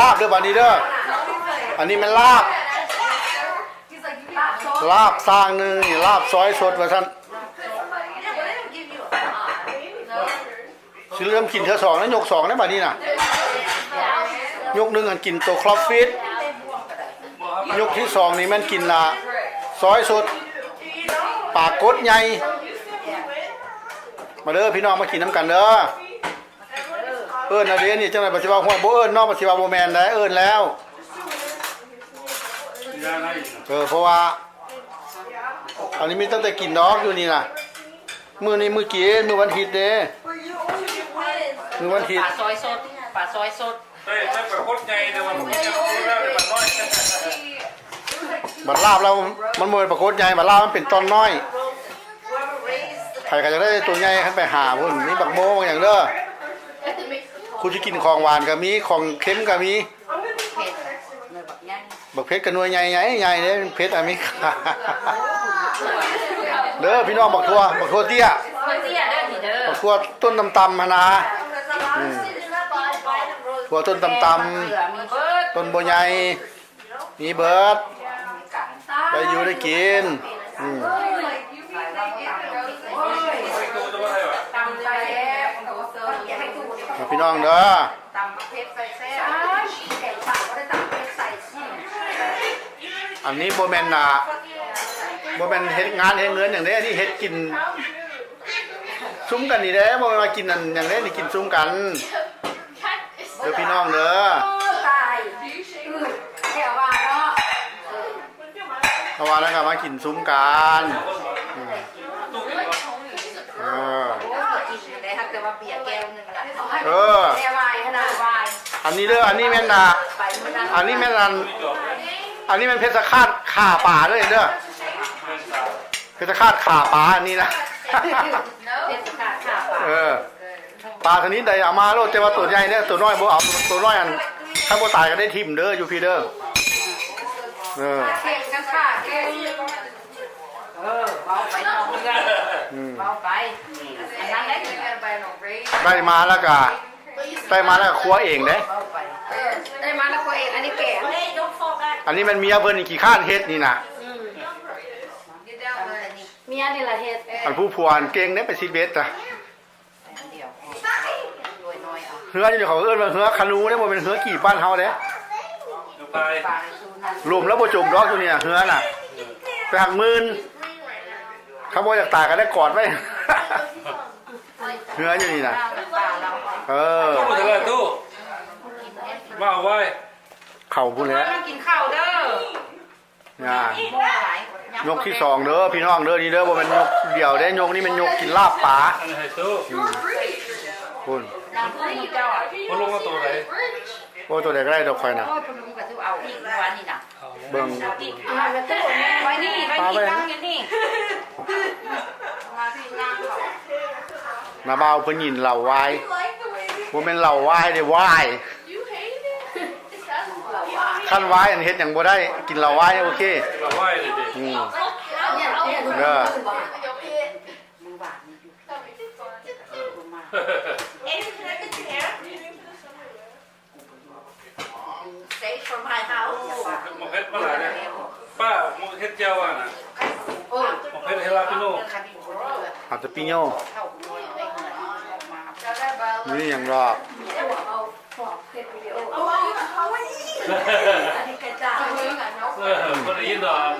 ลาบเด้อบัดนี้เด้ออันนี้มันลาบสร้างหนึ่งลาบซอยสดว่าท่านสิเริ่มกินเธอสองแล้วยกสองได้บัดนี้น่ะยกหนึ่งอันกินตัวครอฟฟิตยกที่สองนี่มันกินละซอยสดปากกดใหญ่มาเด้อพี่น้องมากินน้ำกันเด้อนะเดี๋ยวนี่จังไรปัจจุบันหัวโบนอกปัจจุบันโบแมนได้แล้วเพราะว่าอันนี้มีตั้งแต่กินดอกอยู่นี่นะมือนี้มือกี้มือวันอาทิตย์เด้มือวันอาทิตย์ปลาซอยสดปลาซอยสดใช่ปลาโคตรใหญ่แต่ว่าผมยังไม่ได้ปลาน้อยบัดลาบเรามันมวยประโคตรใหญ่บัดลาบมันเป็นต้นน้อยใครก็จะได้ตัวใหญ่ขึ้นไปหาพุ่นนี่บักโมบางอย่างเด้อคุณจะกินของหวานก็มีของเค็มก็มีบักเพชรกับหน่วยใหญ่ใหญ่เนี่ยเพชรอันนี้เด้อพี่น้องบักทั่วเตี้ยบักทั่วต้นตำๆมานะทั่วต้นตำต้นโบใหญ่มีเบิร์ดได้อยู่ได้กินพี่น้องเด้ออันนี้โบแมนน่ะโบแมนเฮ็ดงานเฮ็ดเงินอย่างนี้อันนี้เฮ็ดกินซุ้มกันนี่เด้โบแมนมากินอันอย่างนี้นี่กินซุ้มกันเด้อพี่น้องเด้อเพราะว่าแล้วก็มากินซุ้มกันอันนี้เด้ออันนี้แม่นน่ะอันนี้แม่นอันนี้มันเพชรฆาตข่าป่าด้วยเด้อเพชรฆาตข่าป่าอันนี้นะปลาชนิดใดเอามาโลดแต่ว่าตัวใหญ่เนี่ยตัวน้อยบ่เอาตัวน้อยอันถ้าบ่ตายก็ได้ทิ่มเด้ออยู่พี่เด้อเก่งกันค่ะเก่งเบาไปน้องเพื่อนเบาไปอันนั้นได้มาแล้วก็ครัวเองเด้ได้มาแล้วครัวเองอันนี้แก่อันนี้มันเมียเพิ่นกี่ข้านเฮ็ดนี่น่ะเมียนี่ล่ะเฮ็ดอันผู้ผัวอันเก่งเด้ไปซิเบสจ้ะเฮือนี่เขาเอิ้นว่าเฮือคานูเด้บ่เป็นเฮือกี่บ้านเฮาเด้รวมแล้วบ่จมดอกตัวนี้เฮือน่ะไปหักหมื่นเขาบ่อยากตายก็ได้กอดไว้เฮืออยู่นี่น่ะตู้เถอะตู้มาเอาไว้เข่าพูดแล้วกินข้าวเด้อยกที่สองเด้อพี่น้องเด้อนี่เด้อบ่แม่นยกเดี่ยวเด้ยกนี่มันยกกินลาบปลาคุณพอลงมาตัวไหนโอ้ตัวเด็กได้ดอกไฟนะเบิ่งไว้นี่ตั้งอย่างนี้นาบ่าวเพิ่นยินเหล่าไว้บ่แม่นเหล่าไว้เด้ไว้ขั้นไว้อันเฮ็ดหยังบ่ได้กินเหล่าไว้โอเคเหล่าไว้เลยดิเด้อหมกเฮ็ดมาหลายเนี่ยป้าหมกเฮ็ดเจ้าอ่ะนะหมกเฮ็ดเฮลาปิโน่อาจจะปิโน่นี่ยังรอคนได้ยินดอก